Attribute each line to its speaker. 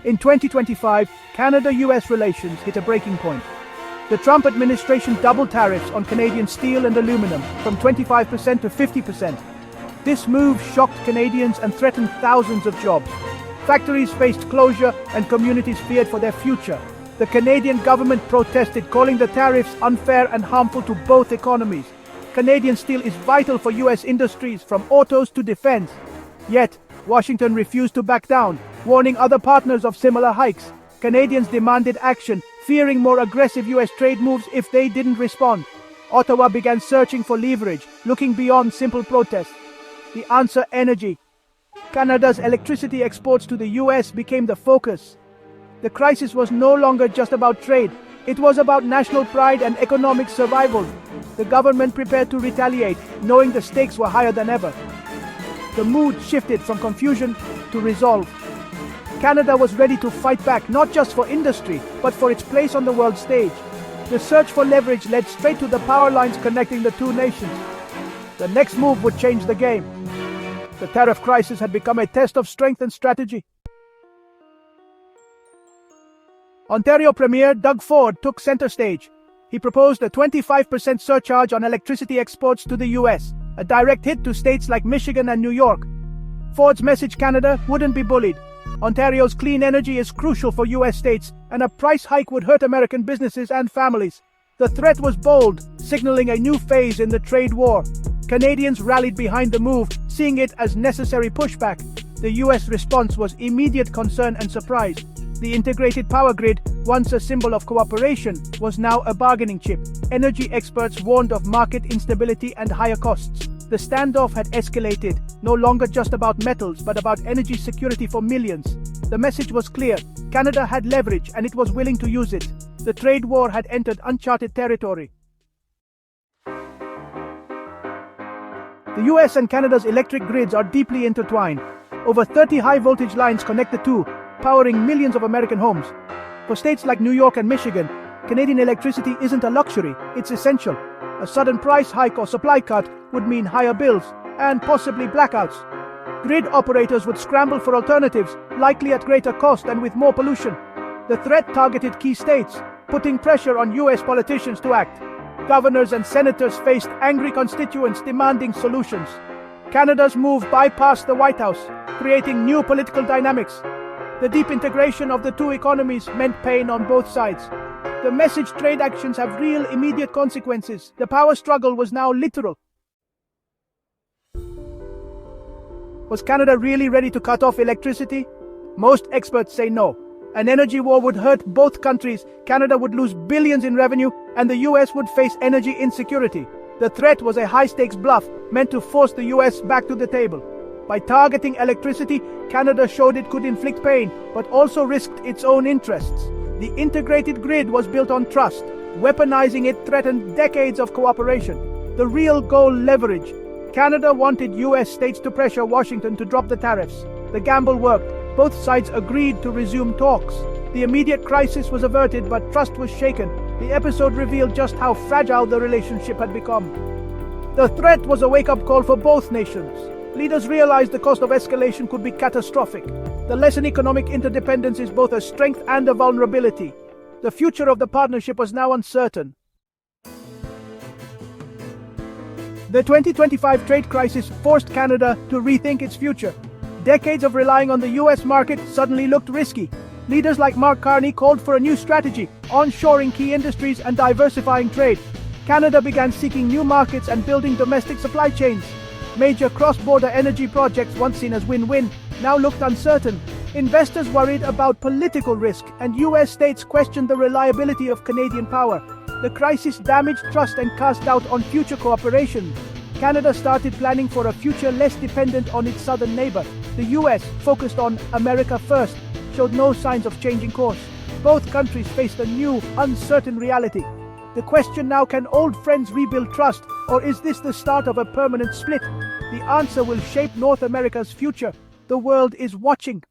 Speaker 1: In 2025, Canada-US relations hit a breaking point. The Trump administration doubled tariffs on Canadian steel and aluminum from 25% to 50%. This move shocked Canadians and threatened thousands of jobs. Factories faced closure and communities feared for their future. The Canadian government protested, calling the tariffs unfair and harmful to both economies. Canadian steel is vital for US industries, from autos to defense. Yet, Washington refused to back down, warning other partners of similar hikes. Canadians demanded action, fearing more aggressive US trade moves if they didn't respond. Ottawa began searching for leverage, looking beyond simple protests. The answer: energy. Canada's electricity exports to the US became the focus. The crisis was no longer just about trade. It was about national pride and economic survival. The government prepared to retaliate, knowing the stakes were higher than ever. The mood shifted from confusion to resolve. Canada was ready to fight back, not just for industry, but for its place on the world stage. The search for leverage led straight to the power lines connecting the two nations. The next move would change the game. The tariff crisis had become a test of strength and strategy. Ontario Premier Doug Ford took center stage. He proposed a 25% surcharge on electricity exports to the US, a direct hit to states like Michigan and New York. Ford's message: Canada wouldn't be bullied. Ontario's clean energy is crucial for US states, and a price hike would hurt American businesses and families. The threat was bold, signaling a new phase in the trade war. Canadians rallied behind the move, seeing it as necessary pushback. The US response was immediate concern and surprise. The integrated power grid, once a symbol of cooperation, was now a bargaining chip. Energy experts warned of market instability and higher costs. The standoff had escalated, no longer just about metals, but about energy security for millions. The message was clear: Canada had leverage and it was willing to use it. The trade war had entered uncharted territory. The US and Canada's electric grids are deeply intertwined. Over 30 high-voltage lines connect the two, powering millions of American homes. For states like New York and Michigan, Canadian electricity isn't a luxury, it's essential. A sudden price hike or supply cut would mean higher bills and possibly blackouts. Grid operators would scramble for alternatives, likely at greater cost and with more pollution. The threat targeted key states, putting pressure on US politicians to act. Governors and senators faced angry constituents demanding solutions. Canada's move bypassed the White House, creating new political dynamics. The deep integration of the two economies meant pain on both sides. The message: trade actions have real, immediate consequences. The power struggle was now literal. Was Canada really ready to cut off electricity? Most experts say no. An energy war would hurt both countries. Canada would lose billions in revenue, and the US would face energy insecurity. The threat was a high-stakes bluff meant to force the US back to the table. By targeting electricity, Canada showed it could inflict pain, but also risked its own interests. The integrated grid was built on trust. Weaponizing it threatened decades of cooperation. The real goal: leverage. Canada wanted US states to pressure Washington to drop the tariffs. The gamble worked. Both sides agreed to resume talks. The immediate crisis was averted, but trust was shaken. The episode revealed just how fragile the relationship had become. The threat was a wake-up call for both nations. Leaders realized the cost of escalation could be catastrophic. The lesson: economic interdependence is both a strength and a vulnerability. The future of the partnership was now uncertain. The 2025 trade crisis forced Canada to rethink its future. Decades of relying on the US market suddenly looked risky. Leaders like Mark Carney called for a new strategy, onshoring key industries and diversifying trade. Canada began seeking new markets and building domestic supply chains. Major cross-border energy projects, once seen as win-win, now looked uncertain. Investors worried about political risk, and US states questioned the reliability of Canadian power. The crisis damaged trust and cast doubt on future cooperation. Canada started planning for a future less dependent on its southern neighbor. The US, focused on America first, showed no signs of changing course. Both countries faced a new, uncertain reality. The question now: can old friends rebuild trust, or is this the start of a permanent split? The answer will shape North America's future. The world is watching.